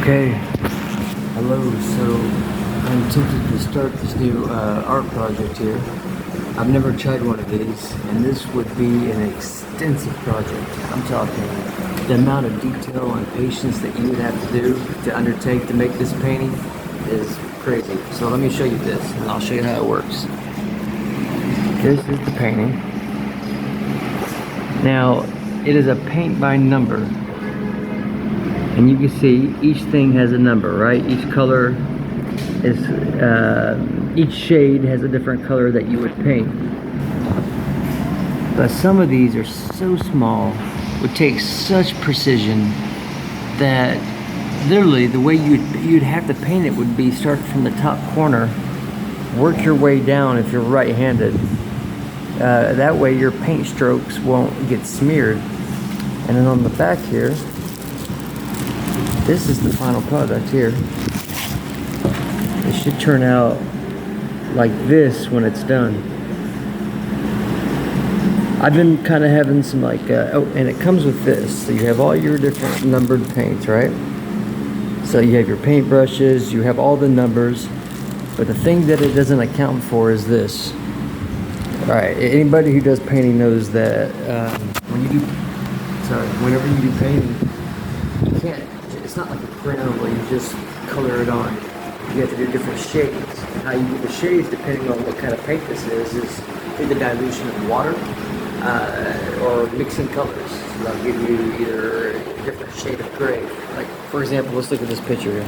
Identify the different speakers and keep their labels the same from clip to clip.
Speaker 1: Okay, hello. So I'm tempted to start this new art project here. I've never tried one of these, and this would be an extensive project. I'm talking the amount of detail and patience that you would have to do to undertake to make this painting is crazy. So let me show you this, and I'll show you how it works. This is the painting. Now, it is a paint by number. And you can see each thing has a number, right? Each color is, each shade has a different color that you would paint. But some of these are so small, would take such precision that literally the way you'd have to paint it would be start from the top corner, work your way down if you're right-handed. That way your paint strokes won't get smeared. And then on the back here, this is the final product here. It should turn out like this when it's done. I've been kind of having some like, oh, and it comes with this. So you have all your different numbered paints, right? So you have your paint brushes, you have all the numbers, but the thing that it doesn't account for is this. All right, anybody who does painting knows that whenever you do painting, you can't. It's not like a primer where you just color it on. You have to do different shades. And how you do the shades, depending on what kind of paint this is through the dilution of water or mixing colors. So that'll give you either a different shade of gray. Like, for example, let's look at this picture here.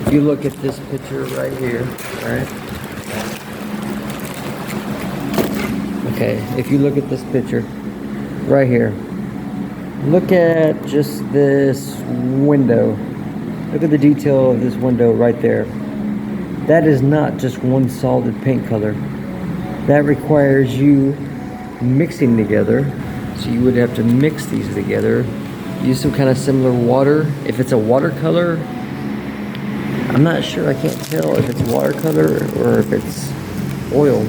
Speaker 1: If you look at this picture right here, right? Okay, if you look at this picture right here, look at just this window. Look at the detail of this window right there. That is not just one solid paint color. That requires you mixing together. So you would have to mix these together. Use some kind of similar water. If it's a watercolor, I'm not sure. I can't tell if it's watercolor or if it's oil.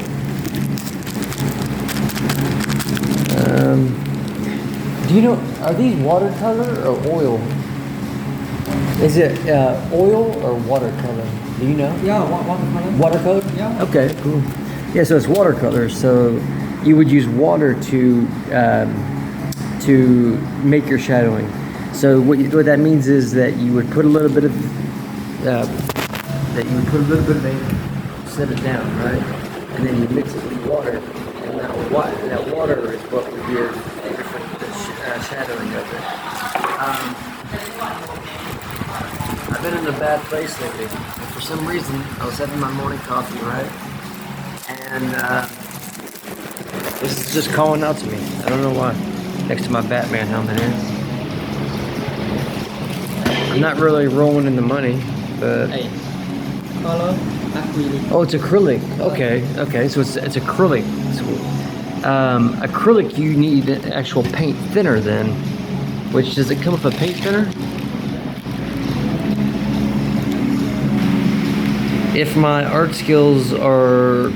Speaker 1: Do you know, are these watercolor or oil? Is it oil or watercolor? Do you know?
Speaker 2: Yeah, watercolor.
Speaker 1: Watercolor?
Speaker 2: Yeah.
Speaker 1: Okay, cool. Yeah, so it's watercolor. So you would use water to make your shadowing. So what that means is that you would put a little bit of ink, set it down, right? And then you mix it with water, and that water is what would give shadowing of it. I've been in a bad place lately. And for some reason, I was having my morning coffee, right? And this is just calling out to me. I don't know why. Next to my Batman helmet here. I'm not really rolling in the money, but...
Speaker 2: Hey, color, acrylic.
Speaker 1: Oh, it's acrylic. Okay. So it's acrylic. So, acrylic, you need an actual paint thinner then. Which, does it come with a paint thinner? If my art skills are,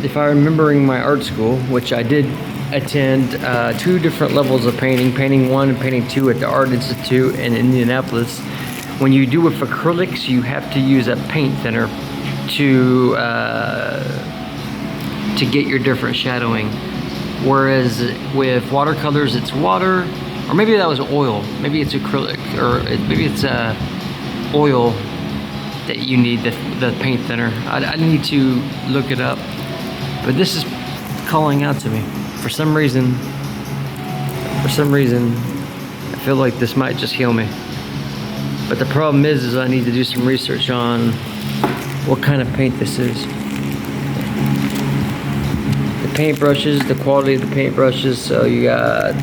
Speaker 1: if I'm remembering my art school, which I did attend 2 different levels of painting, painting 1 and painting 2 at the Art Institute in Indianapolis. When you do with acrylics, you have to use a paint thinner to get your different shadowing. Whereas with watercolors, it's water, or maybe that was oil. Maybe it's acrylic, or maybe it's oil that you need the paint thinner. I need to look it up, but this is calling out to me. For some reason, I feel like this might just heal me. But the problem is I need to do some research on what kind of paint this is. The paintbrushes, the quality of the paintbrushes. So you got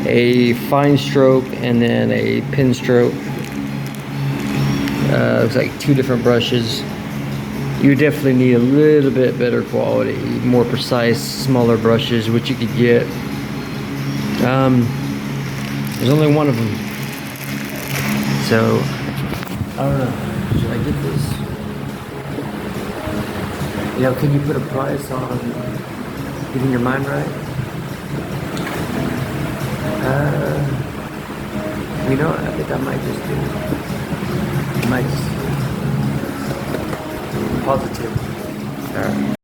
Speaker 1: a fine stroke and then a pen stroke. Looks like 2 different brushes. You definitely need a little bit better quality, more precise, smaller brushes, which you could get. There's only one of them. So, I don't know. Should I get this? You know, can you put a price on getting your mind right? You know, I think I might just do. I might just positive. All right.